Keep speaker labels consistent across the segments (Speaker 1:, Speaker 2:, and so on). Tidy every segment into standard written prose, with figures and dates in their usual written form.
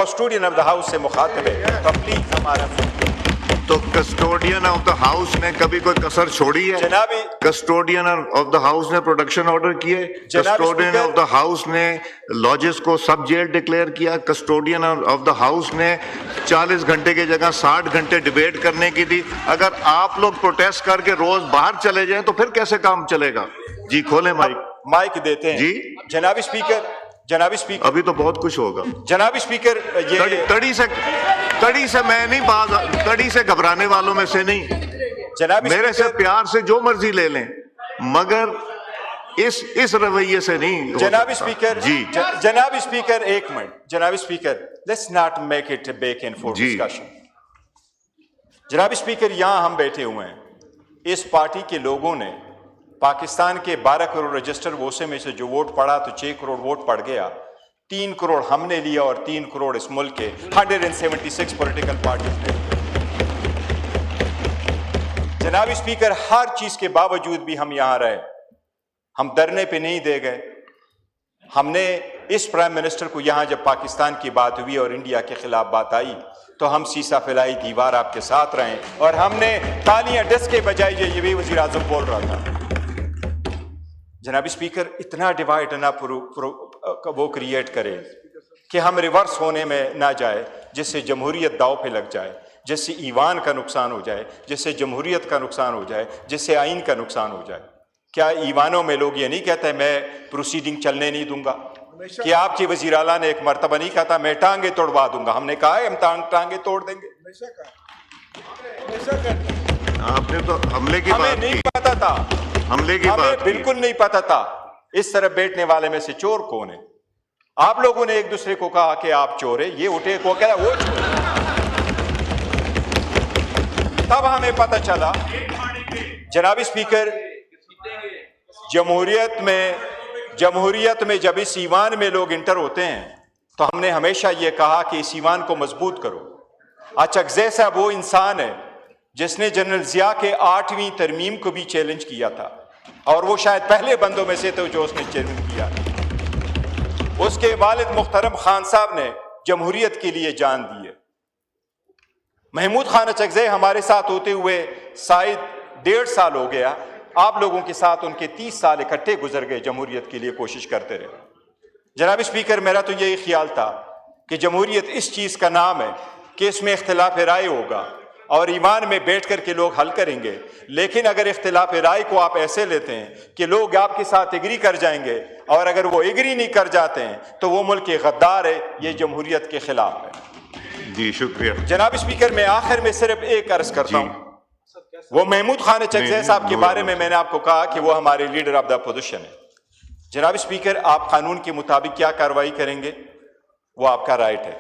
Speaker 1: Custodian of the house سے مخاطب ہے تو پلیز ہمارا
Speaker 2: تو کسٹوڈین آف دا ہاؤس نے کبھی کوئی کسر چھوڑی ہے؟
Speaker 1: جناب
Speaker 2: کسٹوڈین آف دا ہاؤس نے پروڈکشن آرڈر کیے، کسٹوڈین آف دا ہاؤس نے لاجز کو سب جیل ڈکلیئر کیا، کسٹوڈین آف دا ہاؤس نے 40 گھنٹے کی جگہ 60 گھنٹے ڈیبیٹ کرنے کی دی۔ اگر آپ لوگ پروٹیسٹ کر کے روز باہر چلے جائیں تو پھر کیسے کام چلے گا؟ جی کھولیں
Speaker 1: مائک دیتے ہیں
Speaker 2: جی
Speaker 1: جناب اسپیکر۔
Speaker 2: ابھی تو بہت کچھ ہوگا
Speaker 1: جناب اسپیکر، یہ
Speaker 2: تڑی سے میں نہیں باز، تڑی سے گھبرانے والوں میں سے نہیں،
Speaker 1: جناب
Speaker 2: میرے سے پیار سے جو مرضی لے لیں، مگر اس رویے سے نہیں۔
Speaker 1: جناب اسپیکر
Speaker 2: جی
Speaker 1: جناب اسپیکر ایک منٹ، جناب speaker let's not make it back and forth discussion. جناب اسپیکر، یہاں ہم بیٹھے ہوئے ہیں، اس پارٹی کے لوگوں نے پاکستان کے 12 کروڑ رجسٹر ووٹوں میں سے جو ووٹ پڑا تو 6 کروڑ ووٹ پڑ گیا، 3 کروڑ ہم نے لیا اور 3 کروڑ اس ملک کے 176 پولیٹیکل پارٹیز نے۔ جناب اسپیکر، ہر چیز کے باوجود بھی ہم یہاں رہے، ہم دھرنے پہ نہیں دے گئے۔ ہم نے اس پرائم منسٹر کو یہاں جب پاکستان کی بات ہوئی اور انڈیا کے خلاف بات آئی تو ہم سیسا پھیلائی دیوار آپ کے ساتھ رہے اور ہم نے تالیاں ڈس کے بجائے یہ بھی وزیر اعظم بول رہا تھا۔ جناب اسپیکر، اتنا ڈیوائڈ نہ وہ کریٹ کرے کہ ہم ریورس ہونے میں نہ جائے، جس سے جمہوریت داؤ پہ لگ جائے، جس سے ایوان کا نقصان ہو جائے، جس سے جمہوریت کا نقصان ہو جائے، جس سے آئین کا نقصان ہو جائے۔ کیا ایوانوں میں لوگ یہ نہیں کہتے میں پروسیڈنگ چلنے نہیں دوں گا؟ کہ آپ کے وزیر اعلیٰ نے ایک مرتبہ نہیں کہا تھا میں ٹانگیں توڑوا دوں گا؟ ہم نے کہا ہے ہم ٹانگیں توڑ دیں گے۔
Speaker 2: آپ نے تو حملے کی
Speaker 1: ہمیں
Speaker 2: بات
Speaker 1: نہیں
Speaker 2: کی،
Speaker 1: پتا تھا،
Speaker 2: حملے کی
Speaker 1: ہمیں
Speaker 2: بات کی۔
Speaker 1: بالکل نہیں پتا تھا اس طرف بیٹھنے والے میں سے چور کون ہے۔ آپ لوگوں نے ایک دوسرے کو کہا کہ آپ چور ہے، یہ اٹھے کو کہا وہ چور، تب ہمیں پتا چلا۔ جناب اسپیکر، جمہوریت میں جب اس ایوان میں لوگ انٹر ہوتے ہیں تو ہم نے ہمیشہ یہ کہا کہ اس ایوان کو مضبوط کرو۔ اچکزئی صاحب وہ انسان ہے جس نے جنرل ضیاء کے 8ویں ترمیم کو بھی چیلنج کیا تھا، اور وہ شاید پہلے بندوں میں سے تھے جو اس نے چیلنج کیا۔ اس کے والد محترم خان صاحب نے جمہوریت کے لیے جان دی ہے۔ محمود خان اچکزئی ہمارے ساتھ ہوتے ہوئے شاید 1.5 سال ہو گیا، آپ لوگوں کے ساتھ ان کے 30 سال اکٹھے گزر گئے، جمہوریت کے لیے کوشش کرتے رہے۔ جناب اسپیکر، میرا تو یہی خیال تھا کہ جمہوریت اس چیز کا نام ہے کہ اس میں اختلاف رائے ہوگا اور ایوان میں بیٹھ کر کے لوگ حل کریں گے، لیکن اگر اختلاف رائے کو آپ ایسے لیتے ہیں کہ لوگ آپ کے ساتھ ایگری کر جائیں گے اور اگر وہ ایگری نہیں کر جاتے ہیں تو وہ ملک کے غدار ہے، یہ جمہوریت کے خلاف ہے۔
Speaker 2: جی شکریہ
Speaker 1: جناب اسپیکر، میں آخر میں صرف ایک عرض کرتا ہوں، وہ محمود خان اچکزئی صاحب کے بارے میں نے آپ کو کہا کہ وہ ہمارے لیڈر آف دا اپوزیشن ہے۔ جناب اسپیکر، آپ قانون کے مطابق کیا کارروائی کریں گے وہ آپ کا رائٹ ہے،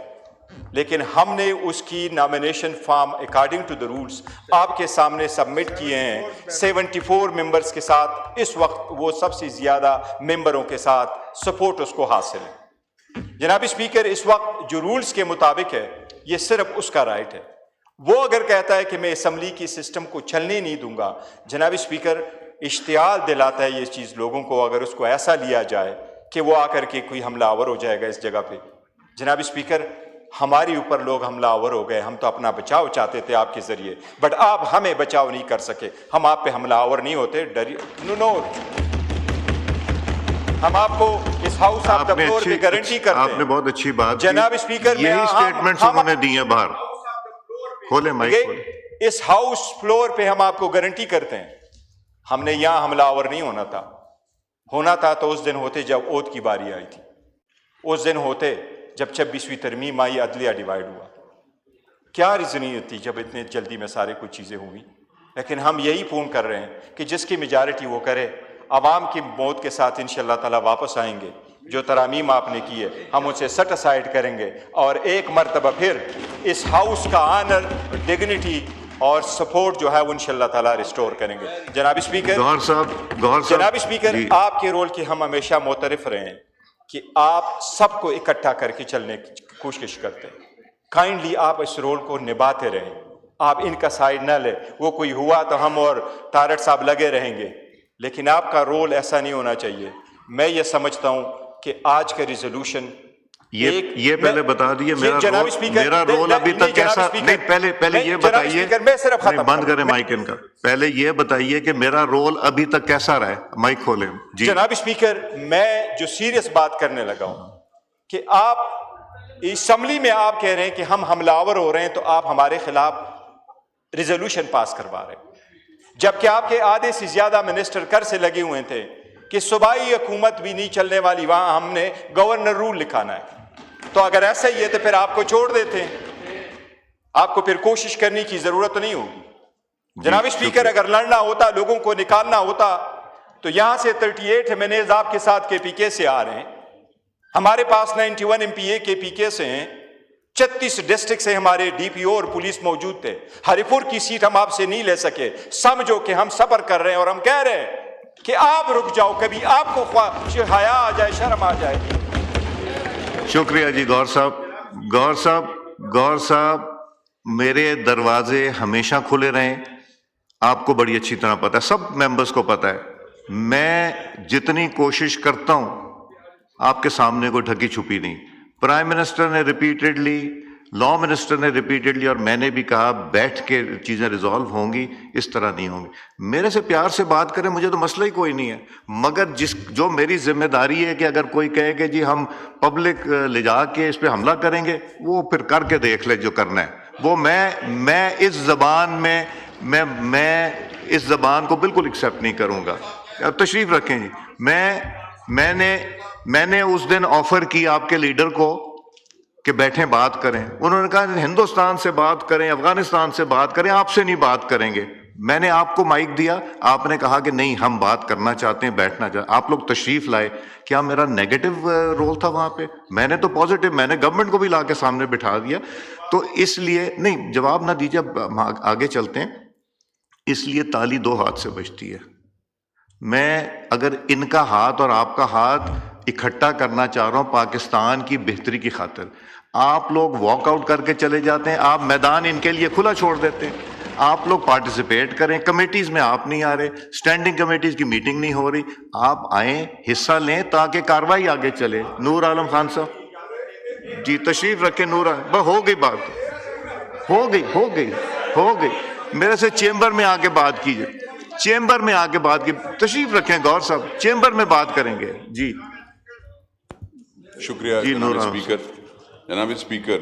Speaker 1: لیکن ہم نے اس کی nomination form according to the rules آپ کے سامنے سبمٹ کیے ہیں 74 ممبرز کے ساتھ۔ اس وقت وہ سب سے زیادہ ممبروں کے ساتھ سپورٹ اس کو حاصل ہے۔ جناب اسپیکر، اس وقت جو رولز کے مطابق ہے یہ صرف اس کا رائٹ ہے۔ وہ اگر کہتا ہے کہ میں اسمبلی کی سسٹم کو چلنے نہیں دوں گا، جناب اسپیکر اشتعال دلاتا ہے یہ چیز لوگوں کو، اگر اس کو ایسا لیا جائے کہ وہ آ کر کے کوئی حملہ آور ہو جائے گا اس جگہ پہ۔ جناب اسپیکر، ہمارے اوپر لوگ حملہ آور ہو گئے، ہم تو اپنا بچاؤ چاہتے تھے آپ کے ذریعے، بٹ آپ ہمیں بچاؤ نہیں کر سکے۔ ہم آپ پہ حملہ آور نہیں ہوتے، نو ہم آپ کو اس ہاؤس آف دا فلور پہ گارنٹی کرتے ہیں۔
Speaker 2: آپ نے بہت اچھی بات
Speaker 1: جناب اسپیکر،
Speaker 2: یہی سٹیٹمنٹس انہوں نے دی ہیں باہر۔ کھولیں مائک کھولیں۔
Speaker 1: اس ہاؤس فلور پہ ہم آپ کو گارنٹی کرتے ہیں ہم نے یہاں حملہ آور نہیں ہونا تھا تو اس دن ہوتے جب اوت کی باری آئی تھی، اس دن ہوتے جب 26ویں ترمیم آئی، عدلیہ ڈیوائیڈ ہوا۔ کیا ریزنیت تھی جب اتنے جلدی میں سارے کچھ چیزیں ہوئی؟ لیکن ہم یہی فون کر رہے ہیں کہ جس کی میجارٹی وہ کرے، عوام کی موت کے ساتھ انشاءاللہ تعالیٰ واپس آئیں گے۔ جو ترامیم آپ نے کی ہے ہم اسے سیٹ اسائڈ کریں گے اور ایک مرتبہ پھر اس ہاؤس کا آنر، ڈگنیٹی اور سپورٹ جو ہے وہ انشاءاللہ تعالیٰ ریسٹور کریں گے۔ جناب اسپیکر، جناب اسپیکر، آپ کے رول کی ہم ہمیشہ معترف رہے ہیں کہ آپ سب کو اکٹھا کر کے چلنے کی کوشش کرتے ہیں۔ کائنڈلی آپ اس رول کو نبھاتے رہیں، آپ ان کا سائڈ نہ لیں۔ وہ کوئی ہوا تو ہم اور تارڑ صاحب لگے رہیں گے، لیکن آپ کا رول ایسا نہیں ہونا چاہیے۔ میں یہ سمجھتا ہوں کہ آج کا ریزولوشن
Speaker 2: یہ پہلے بتا دیجیے میرا رول ابھی تک کیسا نہیں، پہلے یہ بتائیے،
Speaker 1: میں صرف ختم
Speaker 2: بند کریں مائک ان کا، پہلے یہ بتائیے کہ میرا رول ابھی تک کیسا رہا ہے، مائک کھولیں جی۔
Speaker 1: جناب اسپیکر، میں جو سیریس بات کرنے لگا ہوں کہ آپ اسمبلی میں آپ کہہ رہے ہیں کہ ہم حملہ آور ہو رہے ہیں تو آپ ہمارے خلاف ریزولوشن پاس کروا رہے ہیں، جبکہ آپ کے آدھے سے زیادہ منسٹر کر سے لگے ہوئے تھے کہ صوبائی حکومت بھی نہیں چلنے والی، وہاں ہم نے گورنر رول لکھانا ہے۔ تو اگر ایسا ہی ہے تو پھر آپ کو چھوڑ دیتے ہیں، آپ کو پھر کوشش کرنے کی ضرورت نہیں ہوگی۔ جناب اسپیکر، اگر لڑنا ہوتا، لوگوں کو نکالنا ہوتا تو یہاں سے 38 ایمنیز آپ کے ساتھ کے پی کے سے آ رہے ہیں، ہمارے پاس 91 ایم پی اے کے پی کے سے ہیں، 36 ڈسٹرکٹ سے ہمارے ڈی پی او اور پولیس موجود تھے، ہری پور کی سیٹ ہم آپ سے نہیں لے سکے۔ سمجھو کہ ہم صبر کر رہے ہیں اور ہم کہہ رہے ہیں کہ آپ رک جاؤ، کبھی آپ کو حیا آ جائے، شرم آ جائے۔
Speaker 2: شکریہ جی گور صاحب، میرے دروازے ہمیشہ کھلے رہیں، آپ کو بڑی اچھی طرح پتہ ہے، سب ممبرز کو پتہ ہے، میں جتنی کوشش کرتا ہوں آپ کے سامنے کوئی ڈھکی چھپی نہیں۔ پرائم منسٹر نے ریپیٹڈلی، لا منسٹر نے ریپیٹڈلی، اور میں نے بھی کہا بیٹھ کے چیزیں ریزالو ہوں گی، اس طرح نہیں ہوں گی۔ میرے سے پیار سے بات کریں، مجھے تو مسئلہ ہی کوئی نہیں ہے، مگر جو میری ذمہ داری ہے کہ اگر کوئی کہے کہ جی ہم پبلک لے جا کے اس پہ حملہ کریں گے، وہ پھر کر کے دیکھ لے جو کرنا ہے۔ وہ میں اس زبان میں اس زبان کو بالکل ایکسیپٹ نہیں کروں گا۔ اب تشریف رکھیں جی۔ میں نے اس دن آفر کی آپ کے لیڈر کو کہ بیٹھیں بات کریں، انہوں نے کہا ہندوستان سے بات کریں، افغانستان سے بات کریں، آپ سے نہیں بات کریں گے۔ میں نے آپ کو مائک دیا، آپ نے کہا کہ نہیں ہم بات کرنا چاہتے ہیں، بیٹھنا چاہتے ہیں، آپ لوگ تشریف لائے۔ کیا میرا نیگیٹو رول تھا وہاں پہ؟ میں نے تو پازیٹیو، میں نے گورنمنٹ کو بھی لا کے سامنے بٹھا دیا۔ تو اس لیے نہیں، جواب نہ دیجیے، ہم آگے چلتے ہیں۔ اس لیے تالی دو ہاتھ سے بجتی ہے۔ میں اگر ان کا ہاتھ اور آپ کا ہاتھ اکٹھا کرنا چاہ رہا ہوں پاکستان کی بہتری کی خاطر، آپ لوگ واک آؤٹ کر کے چلے جاتے ہیں، آپ میدان ان کے لیے کھلا چھوڑ دیتے ہیں، آپ لوگ پارٹیسپیٹ کریں، کمیٹیز میں آپ نہیں آ رہے، اسٹینڈنگ کمیٹیز کی میٹنگ نہیں ہو رہی، آپ آئیں، حصہ لیں تاکہ کاروائی آگے چلے۔ نور عالم خان صاحب جی تشریف رکھیں۔ نور عالم، ہو گئی بات، ہو گئی، میرے سے چیمبر میں آ کے بات کیجیے، چیمبر میں آ کے بات کی، تشریف رکھیں گور صاحب، چیمبر میں بات کریں گے جی۔
Speaker 3: شکریہ
Speaker 2: جی
Speaker 3: جناب اسپیکر۔